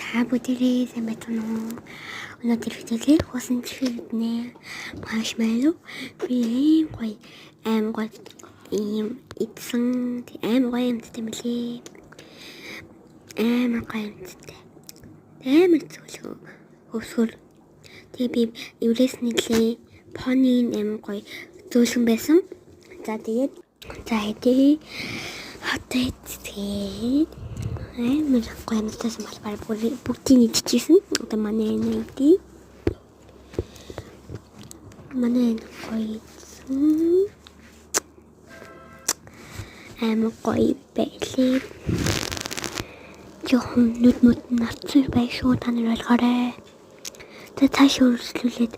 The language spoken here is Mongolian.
Та бүдэрээ сайн байна уу? Өнөөдөр видеолэр хуусан чихэрнэ маршмеллоу би аим гоё ийм идсэн аим гоё юмтай мөлий. Амар гоё юмтай. Амар зөвлөө өсгөр. Тэгээ би еврейс нийлээ пони аим гоё зөвлөн байсан. За тэгээд хэдий хатайт амар гоё юмтай самбар бүгдийг идчихсэн. Одоо манай найди манай гоё амар гоё байлээ. Жохон нүд нарцсан байх шүү та нар ойлгоорой. Тэ цааш өрсөлдүүлээд